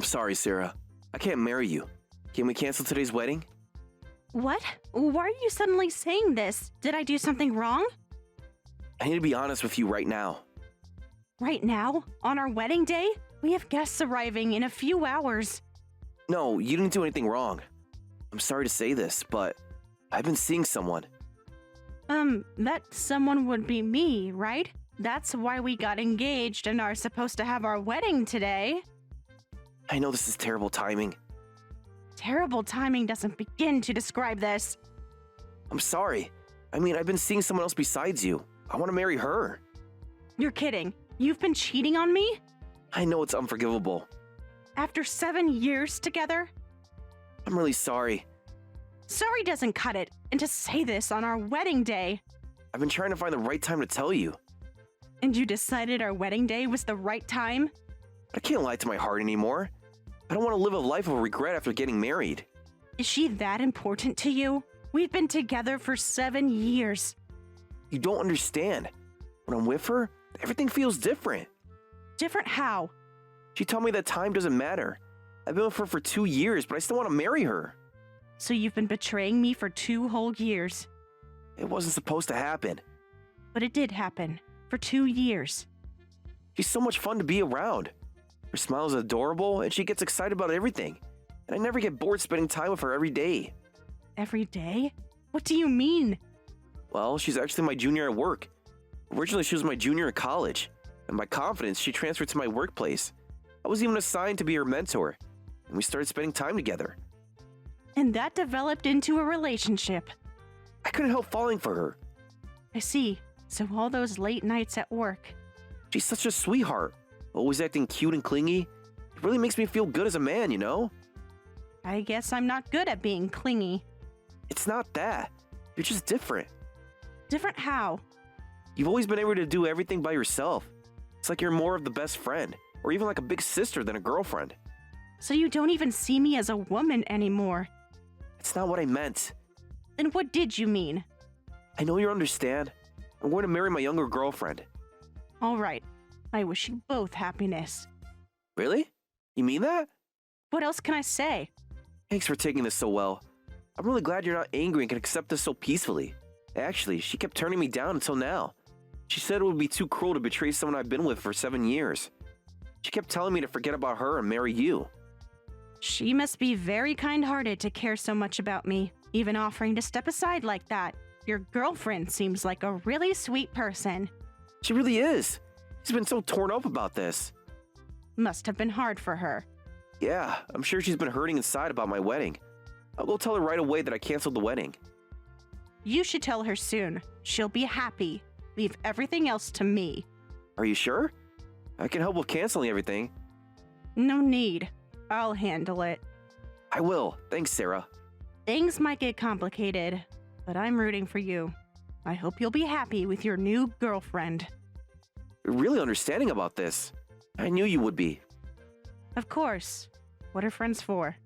I'm sorry, Sarah. I can't marry you. Can we cancel today's wedding? What? Why are you suddenly saying this? Did I do something wrong? I need to be honest with you right now. Right now? On our wedding day? We have guests arriving in a few hours. No, you didn't do anything wrong. I'm sorry to say this, but I've been seeing someone. That someone would be me, right? That's why we got engaged and are supposed to have our wedding today. I know this is terrible timing. Terrible timing doesn't begin to describe this. I'm sorry. I've been seeing someone else besides you. I want to marry her. You're kidding. You've been cheating on me? I know it's unforgivable. After 7 years together? I'm really sorry. Sorry doesn't cut it. And to say this on our wedding day. I've been trying to find the right time to tell you. And you decided our wedding day was the right time? I can't lie to my heart anymore. I don't want to live a life of regret after getting married. Is she that important to you? We've been together for 7 years. You don't understand. When I'm with her, everything feels different. Different how? She told me that time doesn't matter. I've been with her for 2 years, but I still want to marry her. So you've been betraying me for 2 whole years. It wasn't supposed to happen. But it did happen. For 2 years. She's so much fun to be around. Her smile is adorable, and she gets excited about everything. And I never get bored spending time with her every day. Every day? What do you mean? Well, she's actually my junior at work. Originally, she was my junior at college. And by confidence, she transferred to my workplace. I was even assigned to be her mentor. And we started spending time together. And that developed into a relationship. I couldn't help falling for her. I see. So all those late nights at work. She's such a sweetheart. Always acting cute and clingy. It really makes me feel good as a man, you know? I guess I'm not good at being clingy. It's not that. You're just different. Different how? You've always been able to do everything by yourself. It's like you're more of the best friend, or even like a big sister than a girlfriend. So you don't even see me as a woman anymore. It's not what I meant. Then what did you mean? I know you understand. I'm going to marry my younger girlfriend. All right. I wish you both happiness. Really? You mean that? What else can I say? Thanks for taking this so well. I'm really glad you're not angry and can accept this so peacefully. Actually, she kept turning me down until now. She said it would be too cruel to betray someone I've been with for 7 years. She kept telling me to forget about her and marry you. She must be very kind-hearted to care so much about me, even offering to step aside like that. Your girlfriend seems like a really sweet person. She really is. She's been so torn up about this. Must have been hard for her. Yeah, I'm sure she's been hurting inside about my wedding. I'll go tell her right away that I canceled the wedding. You should tell her soon. She'll be happy. Leave everything else to me. Are you sure? I can help with canceling everything. No need. I'll handle it. I will. Thanks, Sarah. Things might get complicated, but I'm rooting for you. I hope you'll be happy with your new girlfriend. You're really understanding about this. I knew you would be. Of course. What are friends for?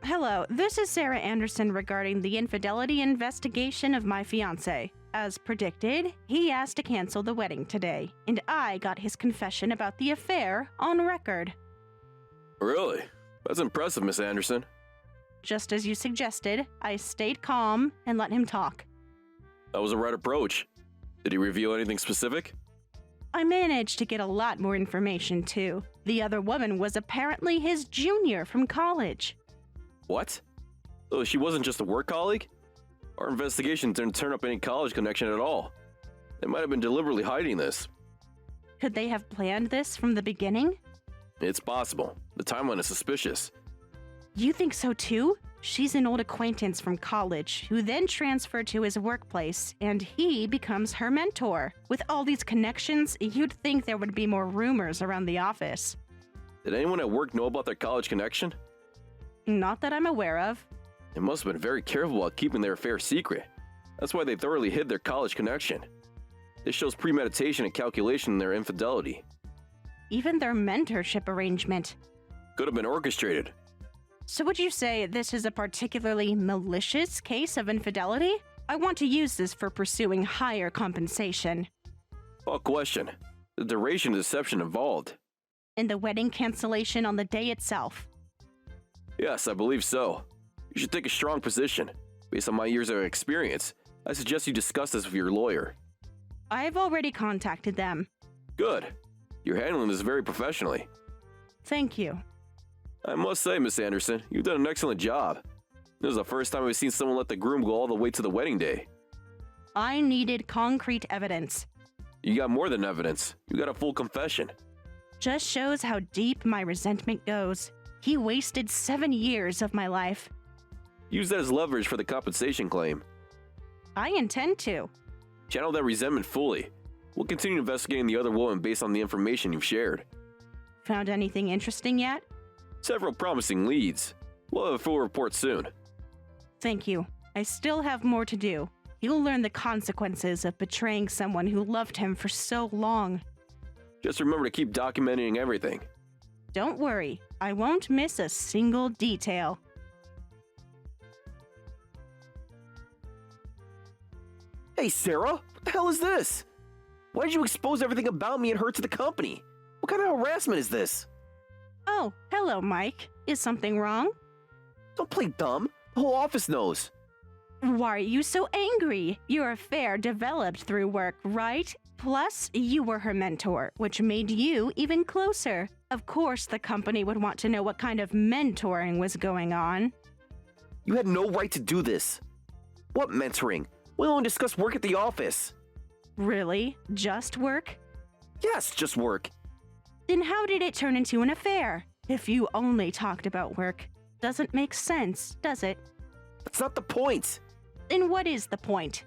Hello, this is Sarah Anderson regarding the infidelity investigation of my fiancé. As predicted, he asked to cancel the wedding today, and I got his confession about the affair on record. Really? That's impressive, Miss Anderson. Just as you suggested, I stayed calm and let him talk. That was a right approach. Did he reveal anything specific? I managed to get a lot more information, too. The other woman was apparently his junior from college. What? So she wasn't just a work colleague? Our investigation didn't turn up any college connection at all. They might have been deliberately hiding this. Could they have planned this from the beginning? It's possible. The timeline is suspicious. You think so too? She's an old acquaintance from college who then transferred to his workplace, and he becomes her mentor. With all these connections, you'd think there would be more rumors around the office. Did anyone at work know about their college connection? Not that I'm aware of. They must have been very careful about keeping their affair secret. That's why they thoroughly hid their college connection. This shows premeditation and calculation in their infidelity. Even their mentorship arrangement. Could have been orchestrated. So would you say this is a particularly malicious case of infidelity? I want to use this for pursuing higher compensation. Oh, question. The duration of deception involved. And the wedding cancellation on the day itself. Yes, I believe so. You should take a strong position. Based on my years of experience, I suggest you discuss this with your lawyer. I've already contacted them. Good. You're handling this very professionally. Thank you. I must say, Miss Anderson, you've done an excellent job. This is the first time I've seen someone let the groom go all the way to the wedding day. I needed concrete evidence. You got more than evidence. You got a full confession. Just shows how deep my resentment goes. He wasted 7 years of my life. Use that as leverage for the compensation claim. I intend to. Channel that resentment fully. We'll continue investigating the other woman based on the information you've shared. Found anything interesting yet? Several promising leads. We'll have a full report soon. Thank you. I still have more to do. He'll learn the consequences of betraying someone who loved him for so long. Just remember to keep documenting everything. Don't worry, I won't miss a single detail. Hey, Sarah, what the hell is this? Why did you expose everything about me and her to the company? What kind of harassment is this? Oh, hello, Mike. Is something wrong? Don't play dumb. The whole office knows. Why are you so angry? Your affair developed through work, right? Plus, you were her mentor, which made you even closer. Of course, the company would want to know what kind of mentoring was going on. You had no right to do this. What mentoring? We only discuss work at the office. Really? Just work? Yes, just work. Then how did it turn into an affair? If you only talked about work. Doesn't make sense, does it? That's not the point. Then what is the point?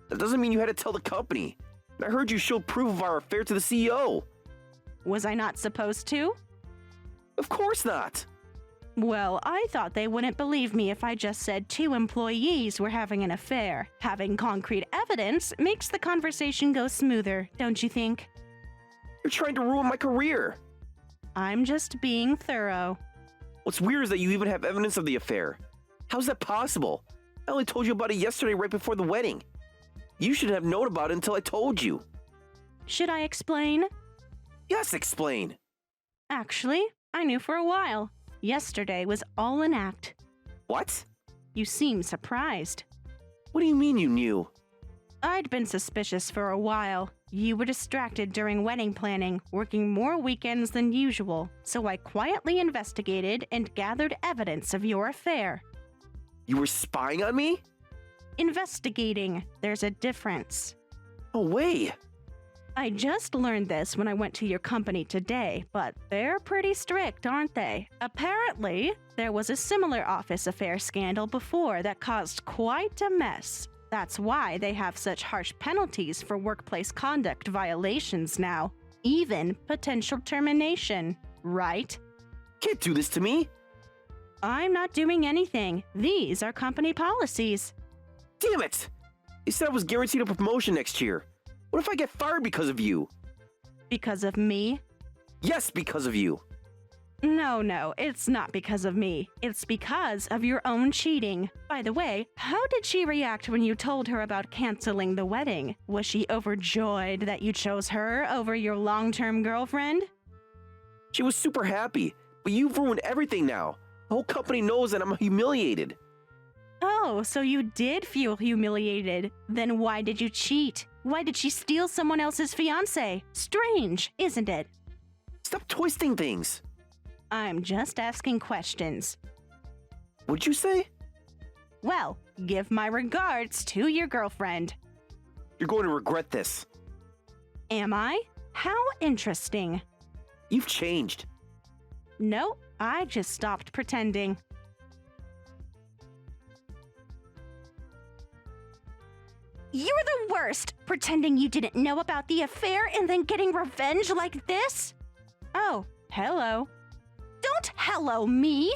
That doesn't mean you had to tell the company. And I heard you showed proof of our affair to the CEO. Was I not supposed to? Of course not. Well, I thought they wouldn't believe me if I just said 2 employees were having an affair. Having concrete evidence makes the conversation go smoother, don't you think? You're trying to ruin my career. I'm just being thorough. What's weird is that you even have evidence of the affair. How's that possible? I only told you about it yesterday right before the wedding. You should have known about it until I told you. Should I explain? Yes, explain. Actually, I knew for a while. Yesterday was all an act. What? You seem surprised. What do you mean you knew? I'd been suspicious for a while. You were distracted during wedding planning, working more weekends than usual, so I quietly investigated and gathered evidence of your affair. You were spying on me? Investigating. There's a difference. No way. I just learned this when I went to your company today, but they're pretty strict, aren't they? Apparently, there was a similar office affair scandal before that caused quite a mess. That's why they have such harsh penalties for workplace conduct violations now. Even potential termination, right? Can't do this to me. I'm not doing anything. These are company policies. Damn it! You said I was guaranteed a promotion next year. What if I get fired because of you? Because of me? Yes, because of you. No, it's not because of me. It's because of your own cheating. By the way, how did she react when you told her about canceling the wedding? Was she overjoyed that you chose her over your long-term girlfriend? She was super happy, but you've ruined everything now. The whole company knows that I'm humiliated. Oh, so you did feel humiliated. Then why did you cheat? Why did she steal someone else's fiancé? Strange, isn't it? Stop twisting things. I'm just asking questions. What'd you say? Well, give my regards to your girlfriend. You're going to regret this. Am I? How interesting. You've changed. No, I just stopped pretending. You're the worst, pretending you didn't know about the affair and then getting revenge like this? Oh, hello. Don't hello me!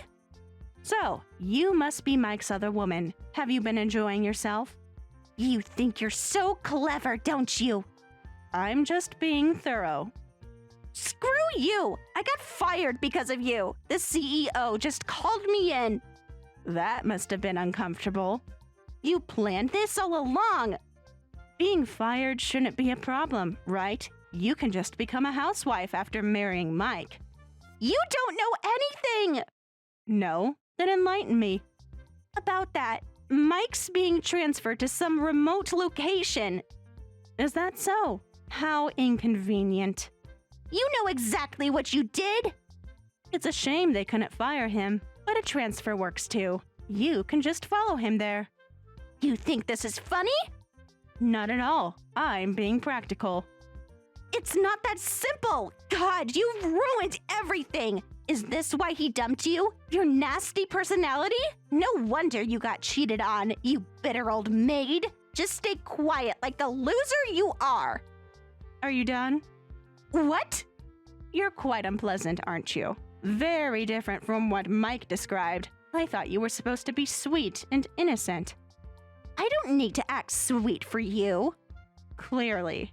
So, you must be Mike's other woman. Have you been enjoying yourself? You think you're so clever, don't you? I'm just being thorough. Screw you! I got fired because of you. The CEO just called me in. That must have been uncomfortable. You planned this all along. Being fired shouldn't be a problem, right? You can just become a housewife after marrying Mike. You don't know anything! No? Then enlighten me. About that, Mike's being transferred to some remote location. Is that so? How inconvenient. You know exactly what you did! It's a shame they couldn't fire him, but a transfer works too. You can just follow him there. You think this is funny? Not at all. I'm being practical. It's not that simple! God, you've ruined everything! Is this why he dumped you? Your nasty personality? No wonder you got cheated on, you bitter old maid! Just stay quiet like the loser you are! Are you done? What? You're quite unpleasant, aren't you? Very different from what Mike described. I thought you were supposed to be sweet and innocent. I don't need to act sweet for you. Clearly.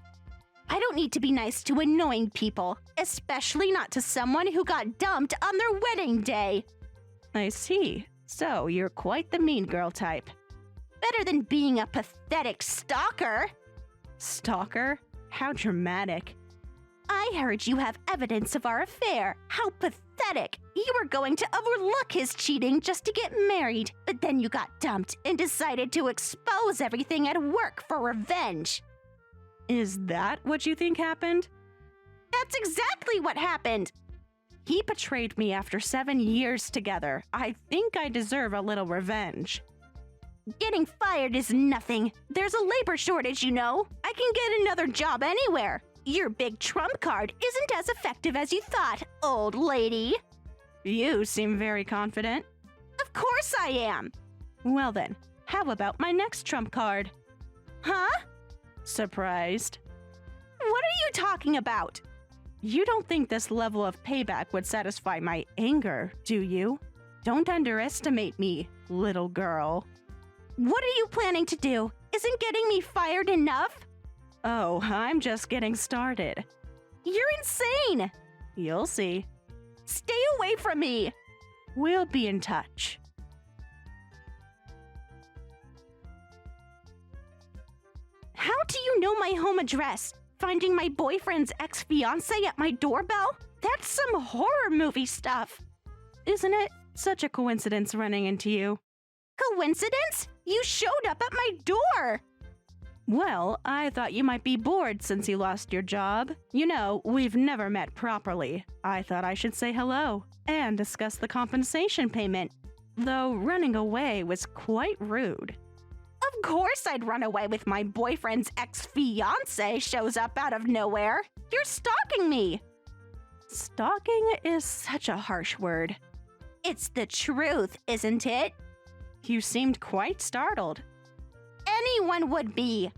I don't need to be nice to annoying people, especially not to someone who got dumped on their wedding day. I see. So you're quite the mean girl type. Better than being a pathetic stalker. Stalker? How dramatic. I heard you have evidence of our affair. How pathetic. You were going to overlook his cheating just to get married, but then you got dumped and decided to expose everything at work for revenge. Is that what you think happened? That's exactly what happened. He betrayed me after 7 years together. I think I deserve a little revenge. Getting fired is nothing. There's a labor shortage, you know. I can get another job anywhere. Your big trump card isn't as effective as you thought, old lady. You seem very confident. Of course I am. Well then, how about my next trump card? Huh? Surprised. What are you talking about? You don't think this level of payback would satisfy my anger, do you? Don't underestimate me, little girl. What are you planning to do? Isn't getting me fired enough? Oh, I'm just getting started. You're insane! You'll see. Stay away from me! We'll be in touch. How do you know my home address? Finding my boyfriend's ex-fiancé at my doorbell? That's some horror movie stuff. Isn't it? Such a coincidence running into you. Coincidence? You showed up at my door! Well, I thought you might be bored since you lost your job. You know, we've never met properly. I thought I should say hello and discuss the compensation payment, though running away was quite rude. Of course I'd run away if my boyfriend's ex-fiancé shows up out of nowhere. You're stalking me. Stalking is such a harsh word. It's the truth, isn't it? You seemed quite startled. Anyone would be.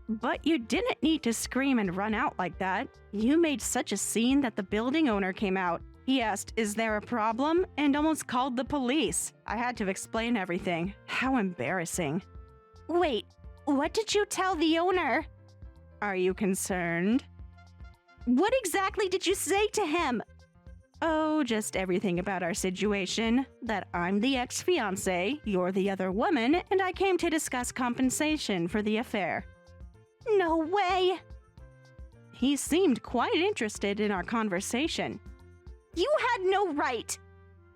But you didn't need to scream and run out like that. You made such a scene that the building owner came out. He asked, "Is there a problem?" and almost called the police. I had to explain everything. How embarrassing. Wait, what did you tell the owner? Are you concerned? What exactly did you say to him? Oh, just everything about our situation. That I'm the ex-fiancé, you're the other woman, and I came to discuss compensation for the affair. No way! He seemed quite interested in our conversation. You had no right!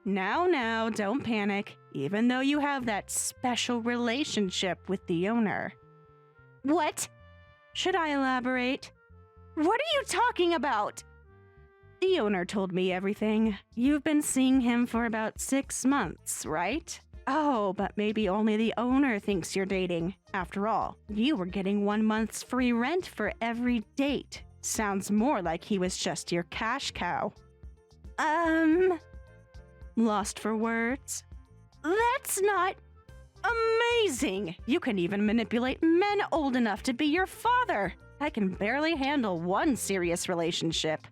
Now, don't panic, even though you have that special relationship with the owner. What? Should I elaborate? What are you talking about? The owner told me everything. You've been seeing him for about 6 months, right? Oh, but maybe only the owner thinks you're dating. After all, you were getting 1 month's free rent for every date. Sounds more like he was just your cash cow. Lost for words? That's not... amazing! You can even manipulate men old enough to be your father. I can barely handle one serious relationship.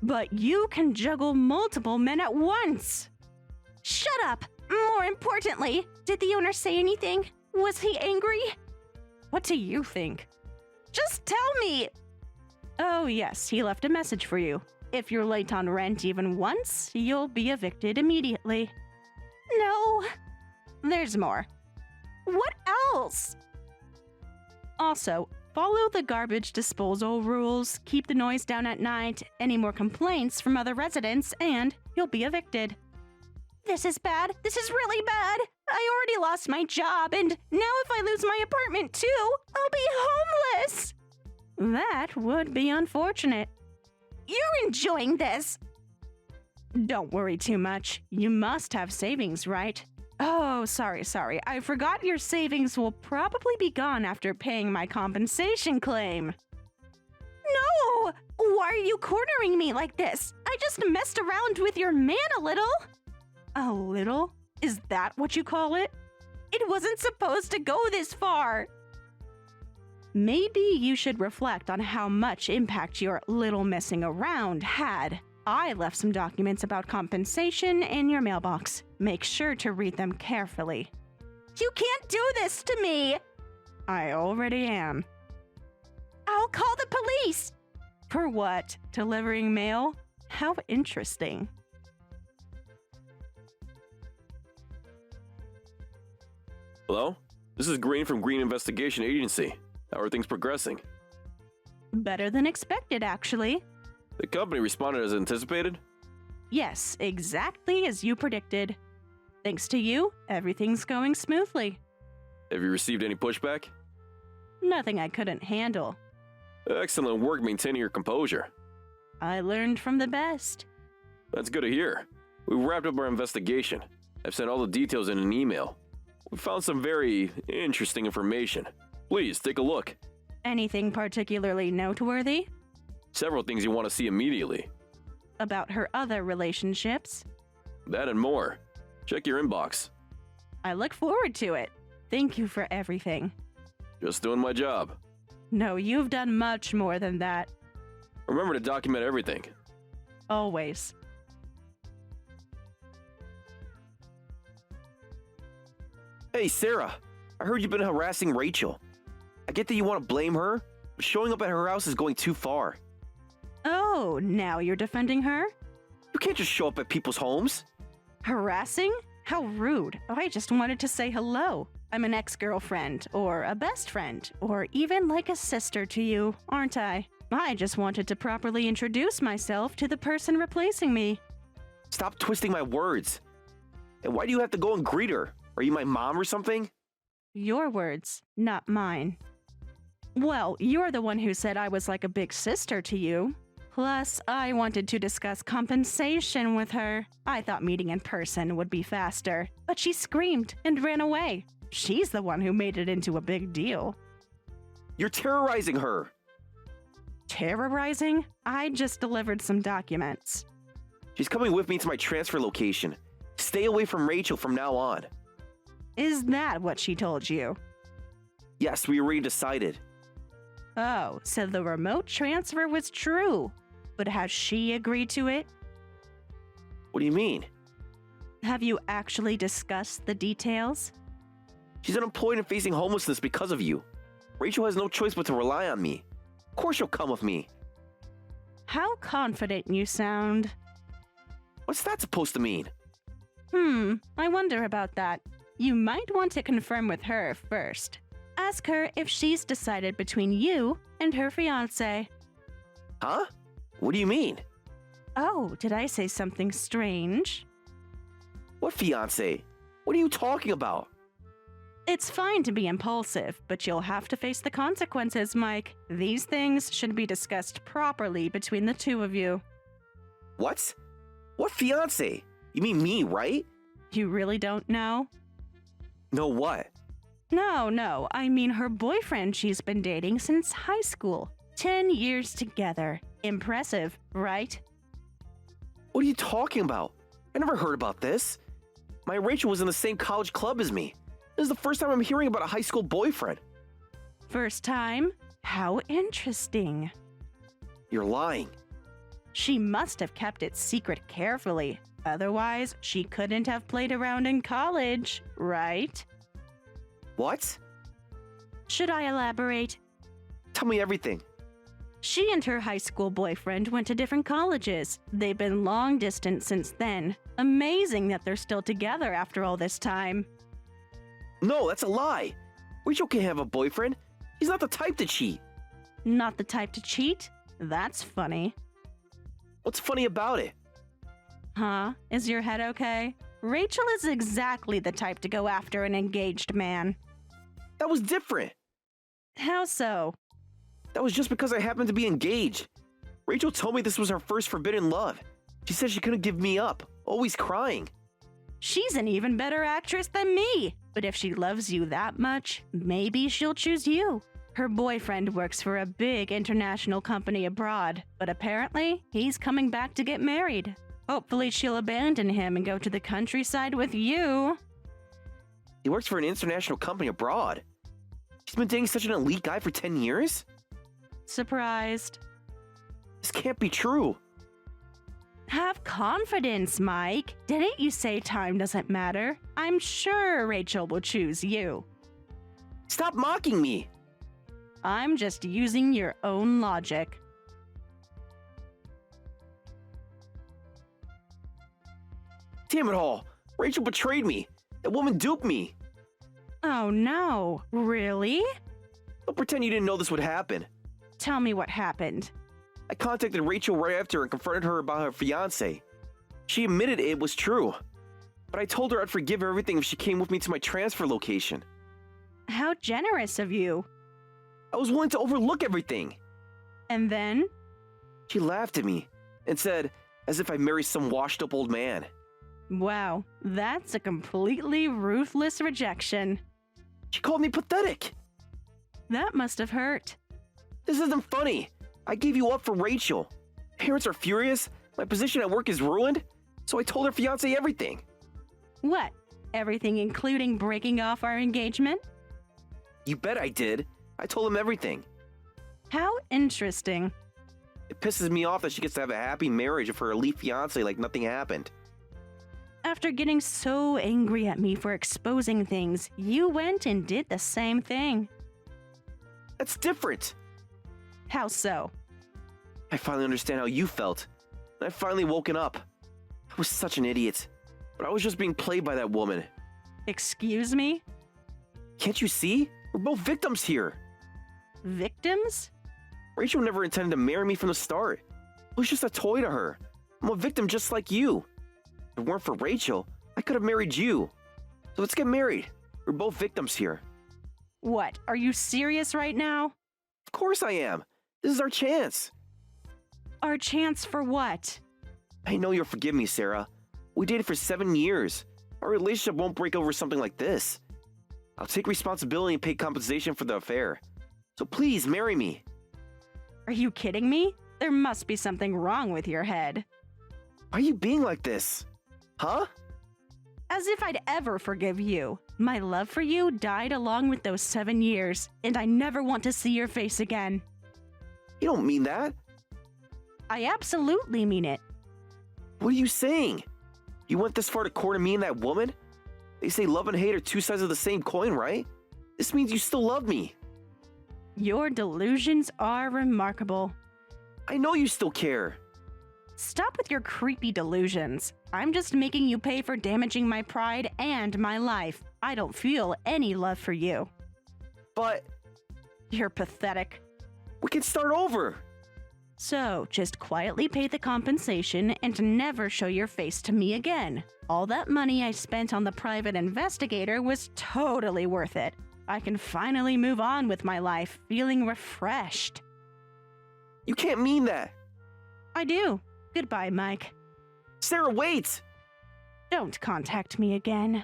But you can juggle multiple men at once! Shut up! More importantly, did the owner say anything? Was he angry? What do you think? Just tell me! Oh yes, he left a message for you. If you're late on rent even once, you'll be evicted immediately. No. There's more. What else? Also, follow the garbage disposal rules, keep the noise down at night, any more complaints from other residents, and you'll be evicted. This is bad. This is really bad. I already lost my job, and now if I lose my apartment too, I'll be homeless. That would be unfortunate. You're enjoying this. Don't worry too much. You must have savings, right? Oh, sorry. I forgot your savings will probably be gone after paying my compensation claim. No! Why are you cornering me like this? I just messed around with your man a little. A little? Is that what you call it? It wasn't supposed to go this far. Maybe you should reflect on how much impact your little messing around had. I left some documents about compensation in your mailbox. Make sure to read them carefully. You can't do this to me! I already am. I'll call the police! For what? Delivering mail? How interesting. Hello? This is Green from Green Investigation Agency. How are things progressing? Better than expected, actually. The company responded as anticipated? Yes, exactly as you predicted. Thanks to you, everything's going smoothly. Have you received any pushback? Nothing I couldn't handle. Excellent work maintaining your composure. I learned from the best. That's good to hear. We wrapped up our investigation. I've sent all the details in an email. We found some very interesting information. Please take a look. Anything particularly noteworthy? Several things you want to see immediately. About her other relationships? That and more. Check your inbox. I look forward to it. Thank you for everything. Just doing my job. No, you've done much more than that. Remember to document everything. Always. Hey, Sarah. I heard you've been harassing Rachel. I get that you want to blame her, but showing up at her house is going too far. Oh, now you're defending her? You can't just show up at people's homes. Harassing? How rude. I just wanted to say hello. I'm an ex-girlfriend, or a best friend, or even like a sister to you, aren't I? I just wanted to properly introduce myself to the person replacing me. Stop twisting my words. And why do you have to go and greet her? Are you my mom or something? Your words, not mine. Well, you're the one who said I was like a big sister to you. Plus, I wanted to discuss compensation with her. I thought meeting in person would be faster, but she screamed and ran away. She's the one who made it into a big deal. You're terrorizing her. Terrorizing? I just delivered some documents. She's coming with me to my transfer location. Stay away from Rachel from now on. Is that what she told you? Yes, we already decided. Oh, so the remote transfer was true. But has she agreed to it? What do you mean? Have you actually discussed the details? She's unemployed and facing homelessness because of you. Rachel has no choice but to rely on me. Of course she'll come with me. How confident you sound. What's that supposed to mean? I wonder about that. You might want to confirm with her first. Ask her if she's decided between you and her fiancé. Huh? What do you mean? Oh, did I say something strange? What fiancé? What are you talking about? It's fine to be impulsive, but you'll have to face the consequences, Mike. These things should be discussed properly between the two of you. What? What fiancé? You mean me, right? You really don't know? No what? No, I mean her boyfriend she's been dating since high school. 10 years together. Impressive, right? What are you talking about? I never heard about this. My Rachel was in the same college club as me. This is the first time I'm hearing about a high school boyfriend. First time? How interesting. You're lying. She must have kept it secret carefully. Otherwise, she couldn't have played around in college, right? What? Should I elaborate? Tell me everything. She and her high school boyfriend went to different colleges. They've been long distance since then. Amazing that they're still together after all this time. No, that's a lie. Rachel can't have a boyfriend. He's not the type to cheat. Not the type to cheat? That's funny. What's funny about it? Huh? Is your head okay? Rachel is exactly the type to go after an engaged man. That was different. How so? That was just because I happened to be engaged. Rachel told me this was her first forbidden love. She said she couldn't give me up, always crying. She's an even better actress than me. But if she loves you that much, maybe she'll choose you. Her boyfriend works for a big international company abroad, but apparently he's coming back to get married. Hopefully she'll abandon him and go to the countryside with you. He works for an international company abroad. She's been dating such an elite guy for 10 years? Surprised. This can't be true. Have confidence, Mike. Didn't you say time doesn't matter? I'm sure Rachel will choose you. Stop mocking me. I'm just using your own logic. Damn it all. Rachel betrayed me. That woman duped me. Oh no, really? Don't pretend you didn't know this would happen. Tell me what happened. I contacted Rachel right after and confronted her about her fiancé. She admitted it was true, but I told her I'd forgive her everything if she came with me to my transfer location. How generous of you. I was willing to overlook everything. And then? She laughed at me and said, as if I married some washed-up old man. Wow, that's a completely ruthless rejection. She called me pathetic. That must have hurt. This isn't funny. I gave you up for Rachel. Parents are furious. My position at work is ruined. So I told her fiancé everything. What? Everything including breaking off our engagement? You bet I did. I told him everything. How interesting. It pisses me off that she gets to have a happy marriage of her elite fiancé like nothing happened. After getting so angry at me for exposing things, you went and did the same thing. That's different. How so? I finally understand how you felt. And I've finally woken up. I was such an idiot. But I was just being played by that woman. Excuse me? Can't you see? We're both victims here. Victims? Rachel never intended to marry me from the start. It was just a toy to her. I'm a victim just like you. If it weren't for Rachel, I could have married you. So let's get married. We're both victims here. What, are you serious right now? Of course I am. This is our chance. Our chance for what? I know you'll forgive me, Sarah. We dated for 7 years. Our relationship won't break over something like this. I'll take responsibility and pay compensation for the affair. So please marry me. Are you kidding me? There must be something wrong with your head. Why are you being like this? Huh? As if I'd ever forgive you. My love for you died along with those 7 years, and I never want to see your face again. You don't mean that. I absolutely mean it. What are you saying? You went this far to court me and that woman? They say love and hate are two sides of the same coin, right? This means you still love me. Your delusions are remarkable. I know you still care. Stop with your creepy delusions. I'm just making you pay for damaging my pride and my life. I don't feel any love for you. But You're pathetic. we can start over. So, just quietly pay the compensation and never show your face to me again. All that money I spent on the private investigator was totally worth it. I can finally move on with my life, feeling refreshed. You can't mean that. I do. Goodbye, Mike. Sarah, wait! Don't contact me again.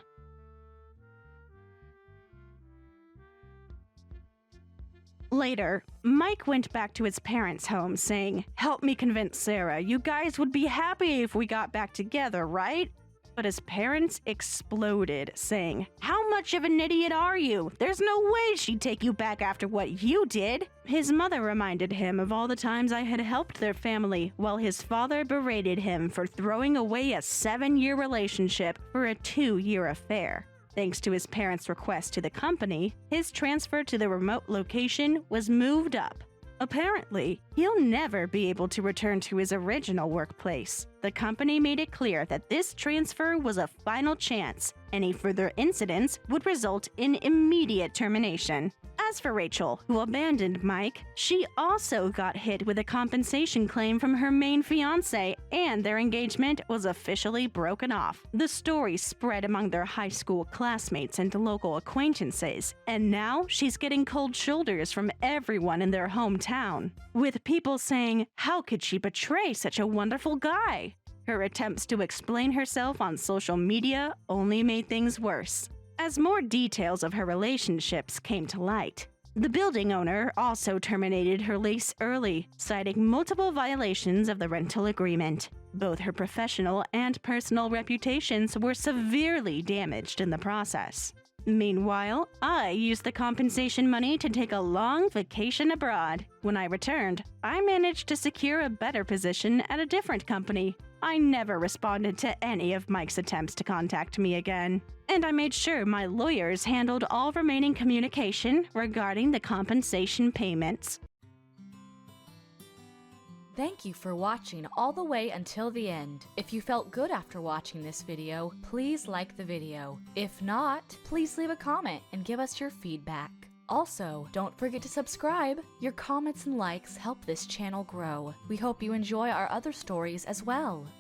Later, Mike went back to his parents' home saying, "Help me convince Sarah. You guys would be happy if we got back together, right?" But his parents exploded, saying, "How much of an idiot are you? There's no way she'd take you back after what you did." His mother reminded him of all the times I had helped their family, while his father berated him for throwing away a 7-year relationship for a 2-year affair. Thanks to his parents' request to the company, his transfer to the remote location was moved up. Apparently, he'll never be able to return to his original workplace. The company made it clear that this transfer was a final chance. Any further incidents would result in immediate termination. As for Rachel, who abandoned Mike, she also got hit with a compensation claim from her main fiancé, and their engagement was officially broken off. The story spread among their high school classmates and local acquaintances, and now she's getting cold shoulders from everyone in their hometown, with people saying, "How could she betray such a wonderful guy?" Her attempts to explain herself on social media only made things worse, as more details of her relationships came to light. The building owner also terminated her lease early, citing multiple violations of the rental agreement. Both her professional and personal reputations were severely damaged in the process. Meanwhile, I used the compensation money to take a long vacation abroad. When I returned, I managed to secure a better position at a different company. I never responded to any of Mike's attempts to contact me again, and I made sure my lawyers handled all remaining communication regarding the compensation payments. Thank you for watching all the way until the end. If you felt good after watching this video, please like the video. If not, please leave a comment and give us your feedback. Also, don't forget to subscribe. Your comments and likes help this channel grow. We hope you enjoy our other stories as well.